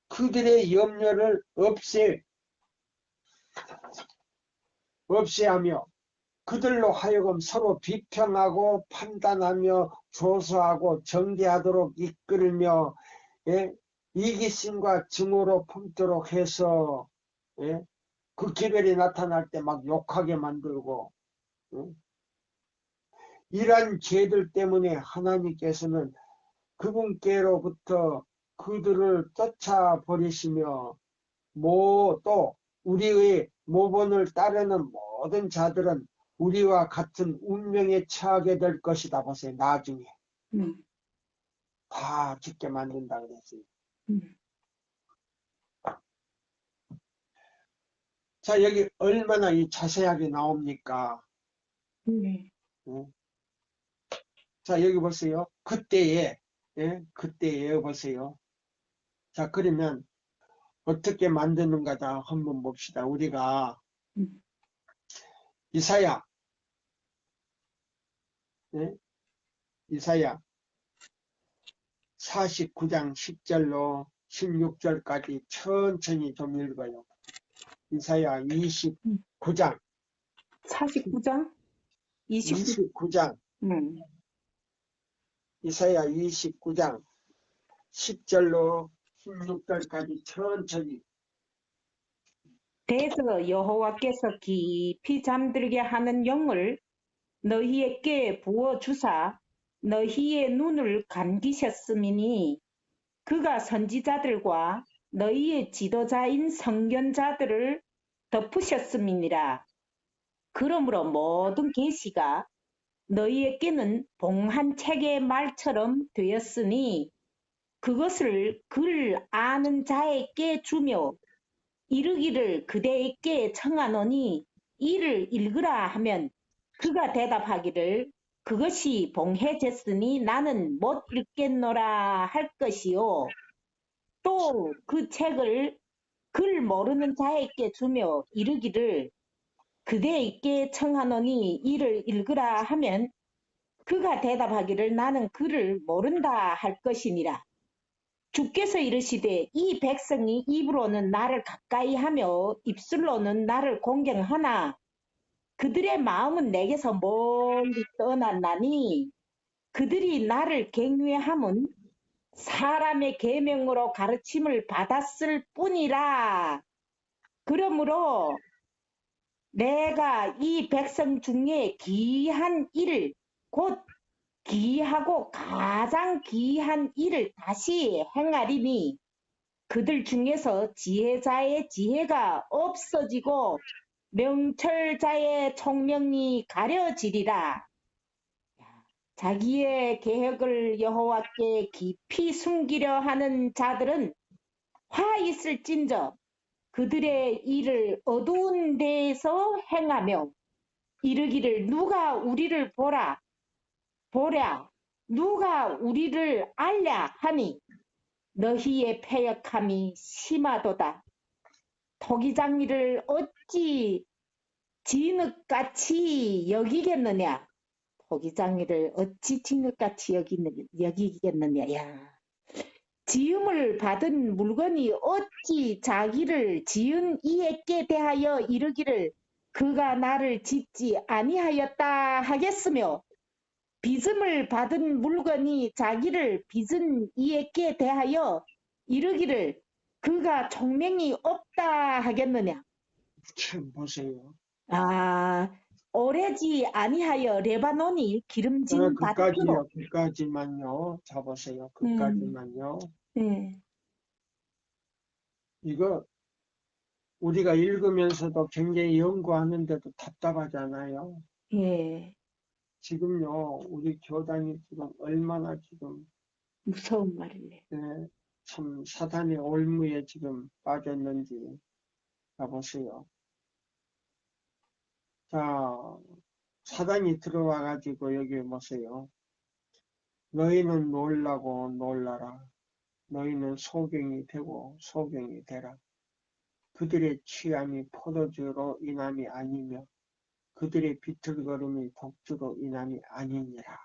그들의 염려를 없애하며 그들로 하여금 서로 비평하고 판단하며 조사하고 정죄하도록 이끌며, 예? 이기심과 증오로 품도록 해서, 예? 그 기별이 나타날 때 막 욕하게 만들고, 예? 이러한 죄들 때문에 하나님께서는 그분께로부터 그들을 쫓아버리시며, 또 우리의 모본을 따르는 모든 자들은 우리와 같은 운명에 처하게 될 것이다. 보세요. 나중에 다 죽게 만든다 그랬어요. 자, 여기 얼마나 이 자세하게 나옵니까? 네. 자, 여기 보세요. 그때에, 예? 그때에 보세요. 자, 그러면 어떻게 만드는가다 한번 봅시다. 우리가 이사야, 예? 이사야 49장 10절로 16절까지 천천히 좀 읽어요. 이사야 29장 49장? 29장 이사야 29장 10절로 16절까지 천천히. 대저 여호와께서 깊이 잠들게 하는 영을 너희에게 부어주사 너희의 눈을 감기셨음이니 그가 선지자들과 너희의 지도자인 선견자들을 덮으셨음이니라. 그러므로 모든 계시가 너희에게는 봉한 책의 말처럼 되었으니 그것을 글 아는 자에게 주며 이르기를 그대에게 청하노니 이를 읽으라 하면 그가 대답하기를 그것이 봉해졌으니 나는 못 읽겠노라 할 것이요. 또 그 책을 글 모르는 자에게 주며 이르기를 그대에게 청하노니 이를 읽으라 하면 그가 대답하기를 나는 글을 모른다 할 것이니라. 주께서 이르시되 이 백성이 입으로는 나를 가까이 하며 입술로는 나를 공경하나 그들의 마음은 내게서 멀리 떠났나니 그들이 나를 경외함은 사람의 계명으로 가르침을 받았을 뿐이라. 그러므로 내가 이 백성 중에 기이한 일, 곧 기이하고 가장 기이한 일을 다시 행하리니 그들 중에서 지혜자의 지혜가 없어지고 명철자의 총명이 가려지리라. 자기의 계획을 여호와께 깊이 숨기려 하는 자들은 화 있을진저 그들의 일을 어두운 데에서 행하며 이르기를 누가 우리를 보랴 누가 우리를 알랴 하니 너희의 패역함이 심하도다. 토기장이를 어찌 진흙같이 여기겠느냐. 토기장이를 어찌 진흙같이 여기겠느냐. 야. 지음을 받은 물건이 어찌 자기를 지은 이에게 대하여 이르기를 그가 나를 짓지 아니하였다 하겠으며 빚음을 받은 물건이 자기를 빚은 이에게 대하여 이르기를 그가 총명이 없다 하겠느냐. 참 보세요. 오래지 아니하여 레바논이 기름진 밭으로. 그까지만요. 잡으세요. 그까지만요. 이거 우리가 읽으면서도 굉장히 연구하는데도 답답하잖아요. 예. 지금요, 우리 교단이 지금 얼마나 지금 무서운 말이네. 참 사단의 올무에 지금 빠졌는지 봐보세요. 자, 사단이 들어와가지고 여기 보세요. 너희는 놀라고 놀라라. 너희는 소경이 되고 소경이 되라. 그들의 취함이 포도주로 인함이 아니며 그들의 비틀거림이 독주로 인함이 아니니라.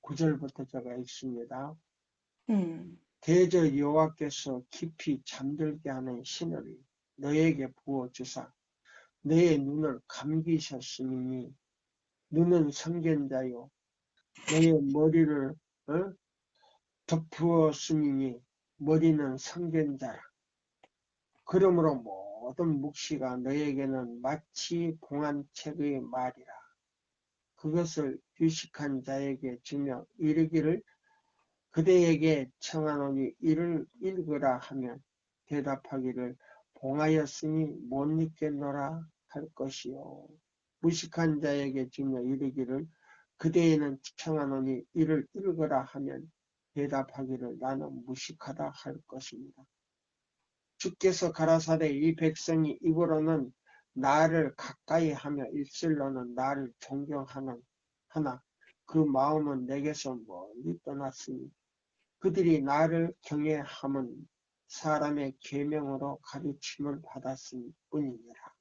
9절부터 제가 읽습니다. 음, 대저 여호와께서 깊이 잠들게 하는 신을 너에게 부어주사 너의 눈을 감기셨으니 눈은 선견자요 너의 머리를 덮으었으니 머리는 선견자라. 그러므로 모든 묵시가 너에게는 마치 봉한책의 말이라. 그것을 유식한 자에게 주며 이르기를 그대에게 청하노니 이를 읽으라 하면 대답하기를 봉하였으니 못 읽겠노라 할 것이요. 무식한 자에게 주며 이르기를 그대에는 청하노니 이를 읽으라 하면 대답하기를 나는 무식하다 할 것입니다. 주께서 가라사대 이 백성이 입으로는 나를 가까이 하며 입술로는 나를 존경하는 하나 그 마음은 내게서 멀리 떠났으니 그들이 나를 경외함은 사람의 계명으로 가르침을 받았을 뿐이니라.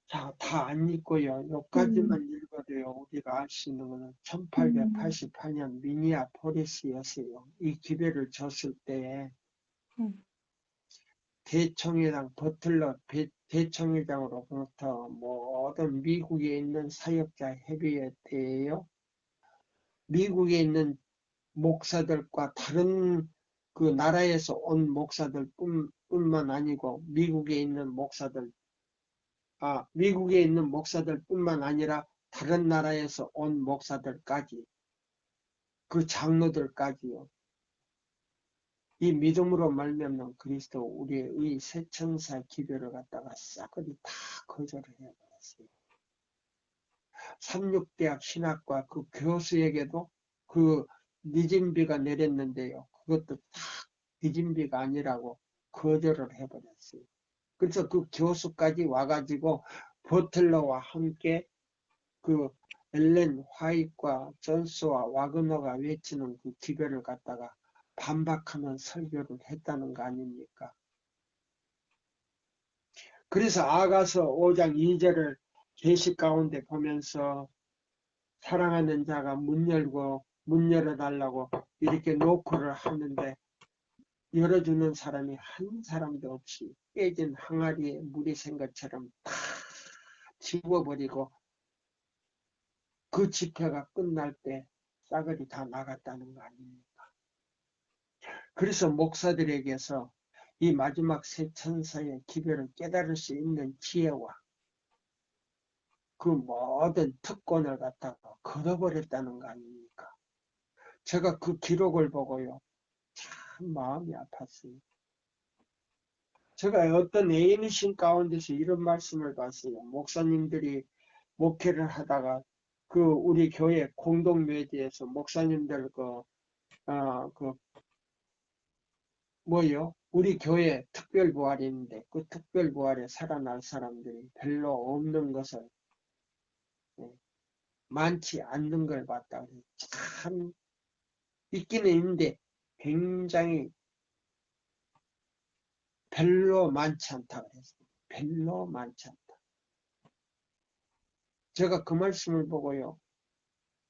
자, 다 안 읽고요. 여기까지만 읽어도요. 우리가 알 수 있는 것은 1888년 미니아포리스였어요. 이 기배를 졌을 때에 대청회장 버틀러 대청회장으로부터 모든 미국에 있는 사역자 협의회에요. 미국에 있는 목사들과 다른 그 나라에서 온 목사들 뿐만 아니고 미국에 있는 목사들 뿐만 아니라 다른 나라에서 온 목사들까지 그 장로들까지요. 이 믿음으로 말미암는 그리스도 우리의 새천사 기별을 갖다가 싸그리 다 거절을 해버렸어요. 삼육대학 신학과 그 교수에게도 그 니진비가 내렸는데요. 그것도 다 니진비가 아니라고 거절을 해버렸어요. 그래서 그 교수까지 와가지고 버틀러와 함께 그 엘렌 화이트와 존스와 와그너가 외치는 그 기별을 갖다가 반박하는 설교를 했다는 거 아닙니까? 그래서 아가서 5장 2절을 계시 가운데 보면서 사랑하는 자가 문 열어달라고 이렇게 노크를 하는데 열어주는 사람이 한 사람도 없이 깨진 항아리에 물이 샌 것처럼 다 지워버리고 그 집회가 끝날 때 싸그리 다 나갔다는 거 아닙니까? 그래서 목사들에게서 이 마지막 새 천사의 기별을 깨달을 수 있는 지혜와 그 모든 특권을 갖다가 걸어버렸다는 거 아닙니까? 제가 그 기록을 보고요. 참 마음이 아팠어요. 제가 어떤 애인신 가운데서 이런 말씀을 봤어요. 목사님들이 목회를 하다가 그 우리 교회 공동묘지에서 목사님들 우리 교회 특별부활이 있는데 그 특별부활에 살아날 사람들이 별로 없는 것을 많지 않는 걸 봤다. 참 있기는 있는데 굉장히 별로 많지 않다 그랬어요. 별로 많지 않다. 제가 그 말씀을 보고요.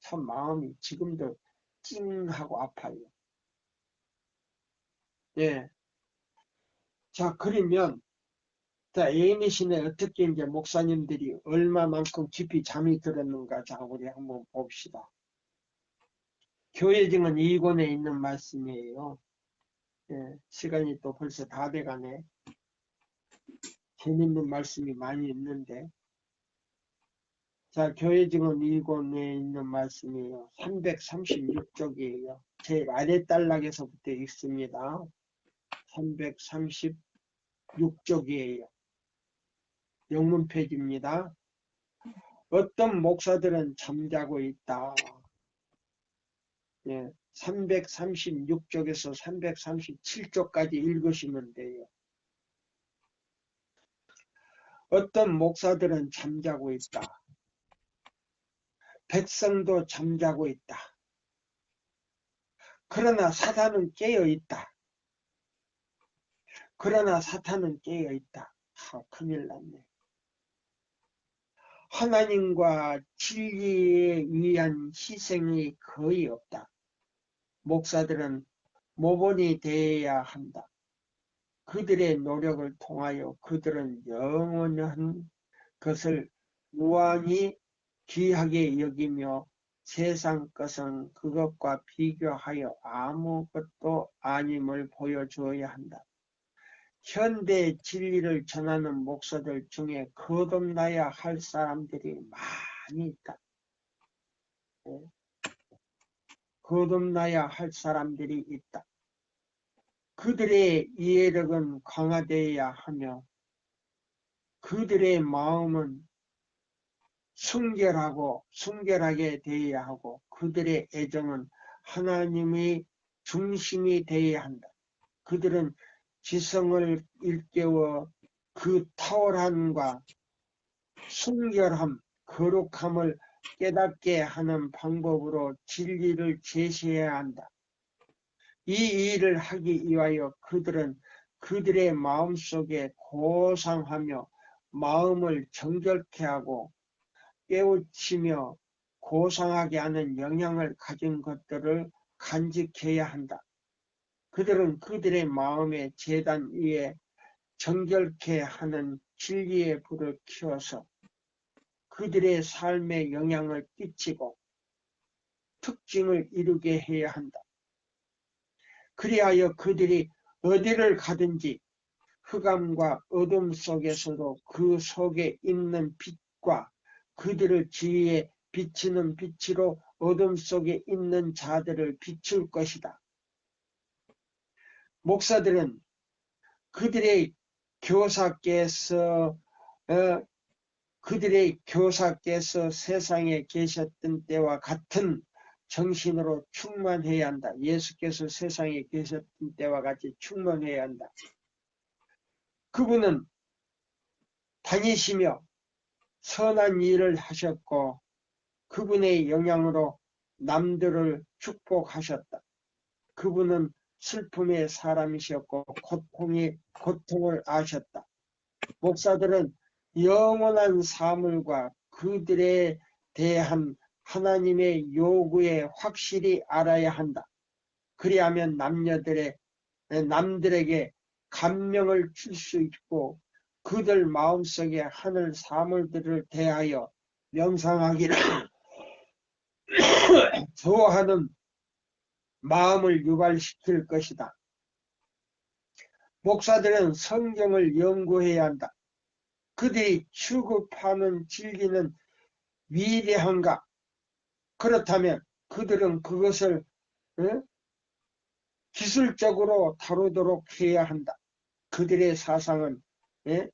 참 마음이 지금도 찡하고 아파요. 예. 자, 그러면 애인이신에 어떻게 이제 목사님들이 얼마만큼 깊이 잠이 들었는가 자 우리 한번 봅시다. 교회증은 2권에 있는 말씀이에요. 예, 시간이 또 벌써 다 돼가네. 재밌는 말씀이 많이 있는데 자 교회증은 2권에 있는 말씀이에요. 336쪽이에요. 제일 아래 단락에서부터 읽습니다. 336쪽이에요. 영문 페이지입니다. 어떤 목사들은 잠자고 있다. 예, 336쪽에서 337쪽까지 읽으시면 돼요. 어떤 목사들은 잠자고 있다. 백성도 잠자고 있다. 그러나 사탄은 깨어 있다. 그러나 사탄은 깨어 있다. 큰일 났네. 하나님과 진리에 의한 대한 희생이 거의 없다. 목사들은 모본이 되어야 한다. 그들의 노력을 통하여 그들은 영원한 것을 무한히 귀하게 여기며 세상 것은 그것과 비교하여 아무것도 아님을 보여주어야 한다. 현대 진리를 전하는 목사들 중에 거듭나야 할 사람들이 많이 있다. 거듭나야 할 사람들이 있다. 그들의 이해력은 강화되어야 하며 그들의 마음은 순결하게 되어야 하고 그들의 애정은 하나님의 중심이 되어야 한다. 그들은 지성을 일깨워 그 탁월함과 순결함, 거룩함을 깨닫게 하는 방법으로 진리를 제시해야 한다. 이 일을 하기 위하여 그들은 그들의 마음속에 고상하며 마음을 정결케 하고 깨우치며 고상하게 하는 영향을 가진 것들을 간직해야 한다. 그들은 그들의 마음의 제단 위에 정결케 하는 진리의 불을 키워서 그들의 삶에 영향을 끼치고 특징을 이루게 해야 한다. 그리하여 그들이 어디를 가든지 흑암과 어둠 속에서도 그 속에 있는 빛과 그들을 지혜에 비치는 빛으로 어둠 속에 있는 자들을 비출 것이다. 목사들은 그들의 교사께서 세상에 계셨던 때와 같은 정신으로 충만해야 한다. 예수께서 세상에 계셨던 때와 같이 충만해야 한다. 그분은 다니시며 선한 일을 하셨고 그분의 영향으로 남들을 축복하셨다. 그분은 슬픔의 사람이셨고 고통을 아셨다. 목사들은 영원한 사물과 그들에 대한 하나님의 요구에 확실히 알아야 한다. 그리하면 남들에게 감명을 줄 수 있고 그들 마음속에 하늘 사물들을 대하여 명상하기를 좋아하는 마음을 유발시킬 것이다. 목사들은 성경을 연구해야 한다. 그들이 추구하는 진리는 위대한가? 그렇다면 그들은 그것을 기술적으로 다루도록 해야 한다. 그들의 사상은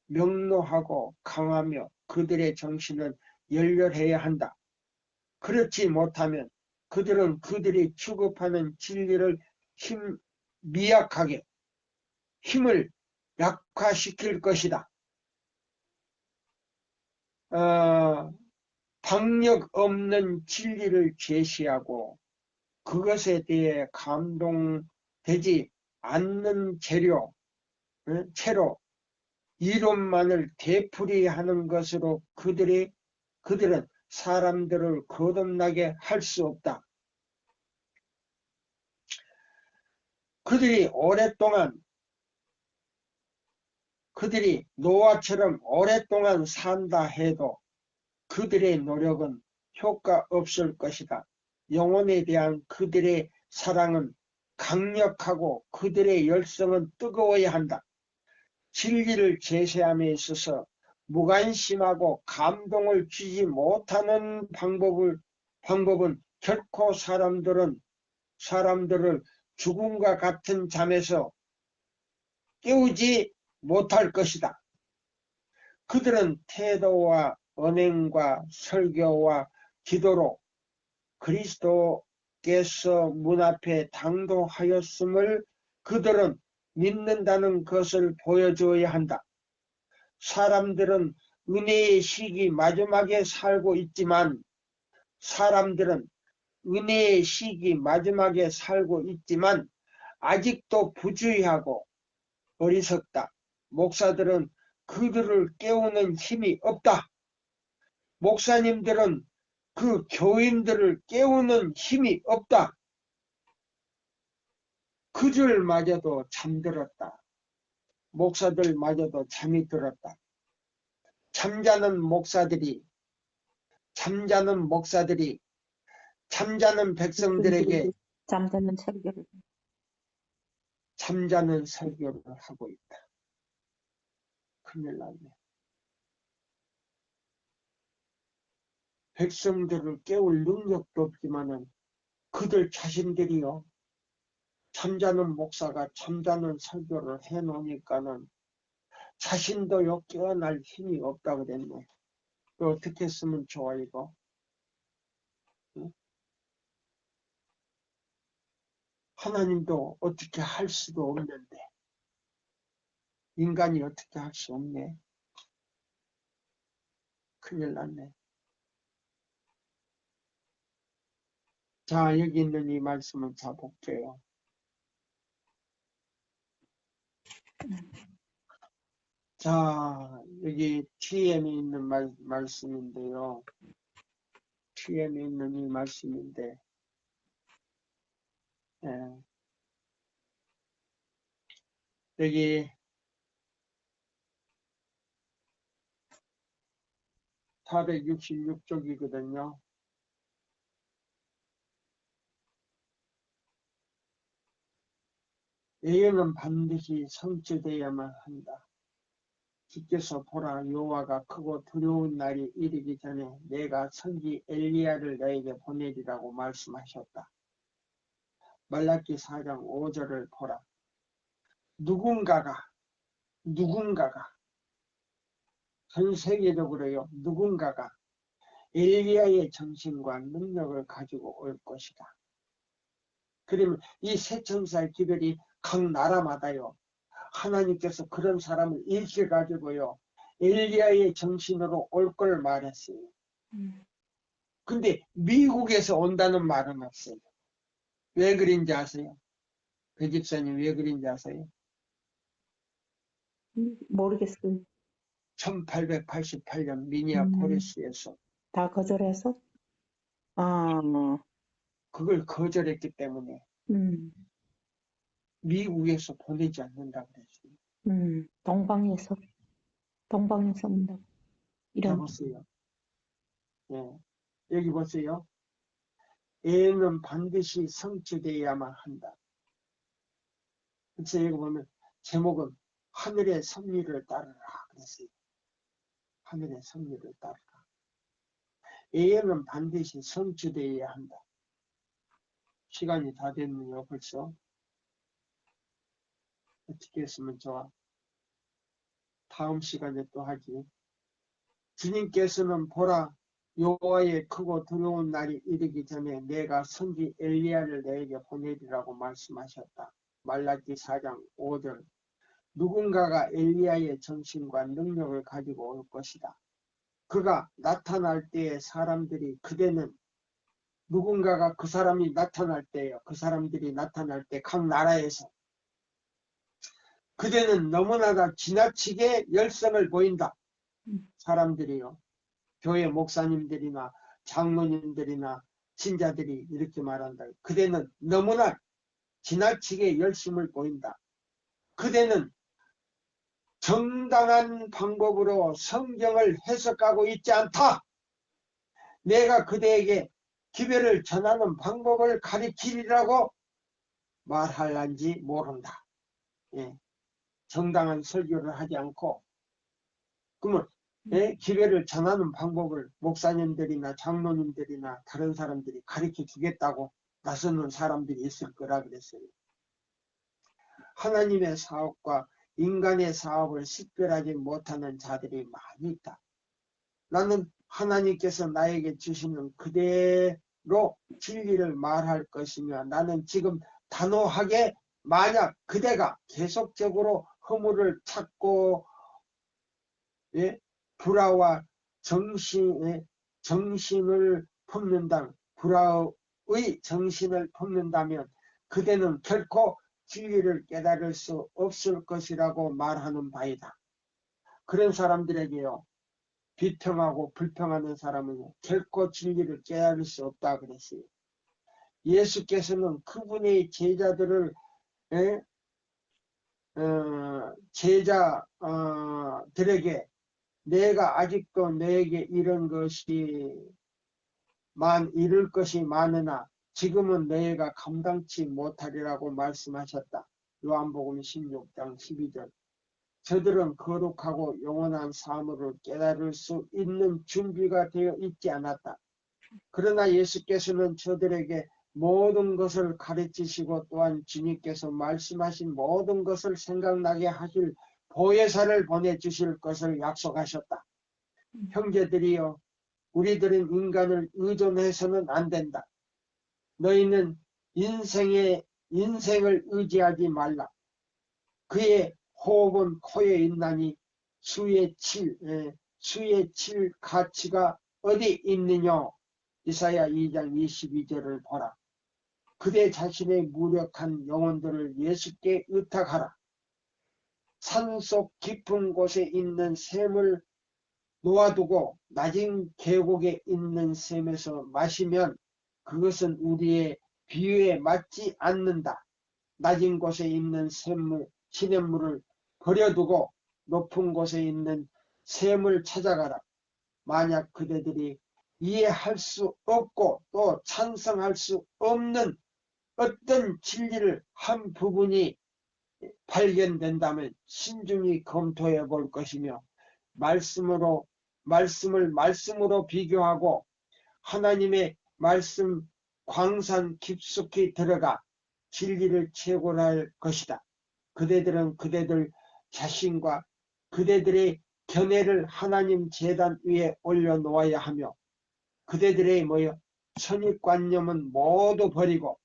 명료하고 강하며 그들의 정신은 열렬해야 한다. 그렇지 못하면 그들은 그들이 추구하는 진리를 힘을 약화시킬 것이다. 박력 없는 진리를 제시하고 그것에 대해 감동되지 않는 채로 이론만을 되풀이하는 것으로 그들은 사람들을 거듭나게 할 수 없다. 그들이 노아처럼 오랫동안 산다 해도 그들의 노력은 효과 없을 것이다. 영혼에 대한 그들의 사랑은 강력하고 그들의 열성은 뜨거워야 한다. 진리를 제시함에 있어서 무관심하고 감동을 주지 못하는 방법은 결코 사람들을 죽음과 같은 잠에서 깨우지 못할 것이다. 그들은 태도와 언행과 설교와 기도로 그리스도께서 문 앞에 당도하였음을 그들은 믿는다는 것을 보여줘야 한다. 사람들은 은혜의 시기 마지막에 살고 있지만 아직도 부주의하고 어리석다. 목사들은 그들을 깨우는 힘이 없다. 목사님들은 그 교인들을 깨우는 힘이 없다. 그 줄마저도 잠들었다. 목사들마저도 잠이 들었다. 잠자는 백성들에게 잠자는 설교를 잠자는 설교를 하고 있다. 큰일 났네. 백성들을 깨울 능력도 없지만은 그들 자신들이요. 잠자는 목사가 잠자는 설교를 해놓으니까는 자신도요 깨어날 힘이 없다 그랬네. 어떻게 했으면 좋아 이거? 응? 하나님도 어떻게 할 수도 없는데 인간이 어떻게 할 수 없네. 큰일 났네. 자, 여기 있는 이 말씀을 다 볼게요. 자, 여기 TM에 있는 말씀인데요. TM에 있는 이 말씀인데, 예. 여기 466쪽이거든요. 예언은 반드시 성취되어야만 한다. 주께서 보라 여호와가 크고 두려운 날이 이르기 전에 내가 선지 엘리야를 너에게 보내리라고 말씀하셨다. 말라기 4장 5절을 보라. 누군가가 전 세계적으로요. 누군가가 엘리야의 정신과 능력을 가지고 올 것이다. 그러면 이 새천사의 기별이 각 나라마다요. 하나님께서 그런 사람을 일깨가지고요. 엘리야의 정신으로 올 걸 말했어요. 근데 미국에서 온다는 말은 없어요. 왜 그런지 아세요? 배 집사님 왜 그런지 아세요? 모르겠어요. 1888년 미니아포리스에서 다 거절해서? 아, 그걸 거절했기 때문에 미국에서 보내지 않는다고 그랬어요. 동방에서 온다고. 자, 이런. 보세요. 예. 여기 보세요. 예언은 반드시 성취되어야만 한다. 그래서 여기 보면 제목은 하늘의 섭리를 따르라 그랬어요. 하늘의 섭리를 따르라. 예언은 반드시 성취되어야 한다. 시간이 다 됐네요. 벌써. 어떻게 했으면 좋아? 다음 시간에 또 하지. 주님께서는 보라 여호와의 크고 두려운 날이 이르기 전에 내가 선지 엘리야를 너에게 보내리라고 말씀하셨다. 말라기 4장 5절. 누군가가 엘리야의 정신과 능력을 가지고 올 것이다. 그가 나타날 때에 사람들이 그대는 누군가가 그 사람이 나타날 때요. 그 사람들이 나타날 때 각 나라에서 그대는 너무나도 지나치게 열성을 보인다. 사람들이요. 교회 목사님들이나 장로님들이나 신자들이 이렇게 말한다. 그대는 너무나 지나치게 열심을 보인다. 그대는 정당한 방법으로 성경을 해석하고 있지 않다. 내가 그대에게 기별을 전하는 방법을 가리키리라고 말할란지 모른다. 예. 정당한 설교를 하지 않고 그러면 기별을 전하는 방법을 목사님들이나 장로님들이나 다른 사람들이 가르쳐 주겠다고 나서는 사람들이 있을 거라 그랬어요. 하나님의 사업과 인간의 사업을 식별하지 못하는 자들이 많이 있다. 나는 하나님께서 나에게 주시는 그대로 진리를 말할 것이며 나는 지금 단호하게 만약 그대가 계속적으로 허물을 찾고 불화와 정신을 품는다. 불화의 정신을 품는다면 그대는 결코 진리를 깨달을 수 없을 것이라고 말하는 바이다. 그런 사람들에게요. 비평하고 불평하는 사람은 결코 진리를 깨달을 수 없다 그랬어요. 예수께서는 그분의 제자들을 제자들에게 내가 아직도 너에게 이룰 것이 많으나 지금은 너희가 감당치 못하리라고 말씀하셨다. 요한복음 16장 12절. 저들은 거룩하고 영원한 사물을 깨달을 수 있는 준비가 되어 있지 않았다. 그러나 예수께서는 저들에게 모든 것을 가르치시고 또한 주님께서 말씀하신 모든 것을 생각나게 하실 보혜사를 보내주실 것을 약속하셨다. 형제들이여, 우리들은 인간을 의존해서는 안 된다. 너희는 인생을 의지하지 말라. 그의 호흡은 코에 있나니 수에 칠 가치가 어디 있느냐. 이사야 2장 22절을 보라. 그대 자신의 무력한 영혼들을 예수께 의탁하라. 산속 깊은 곳에 있는 샘을 놓아두고 낮은 계곡에 있는 샘에서 마시면 그것은 우리의 비유에 맞지 않는다. 낮은 곳에 있는 시냇물을 버려두고 높은 곳에 있는 샘을 찾아가라. 만약 그대들이 이해할 수 없고 또 찬성할 수 없는 어떤 진리를 한 부분이 발견된다면 신중히 검토해 볼 것이며 말씀을 말씀으로 비교하고 하나님의 말씀 광산 깊숙이 들어가 진리를 채굴할 것이다. 그대들은 그대들 자신과 그대들의 견해를 하나님 제단 위에 올려놓아야 하며 그대들의 선입관념은 모두 버리고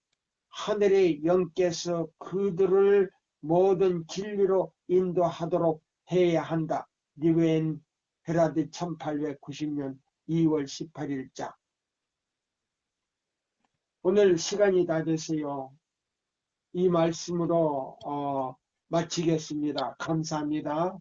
하늘의 영께서 그들을 모든 진리로 인도하도록 해야 한다. 리브엔 헤라드 1890년 2월 18일자. 오늘 시간이 다 됐어요. 이 말씀으로 마치겠습니다. 감사합니다.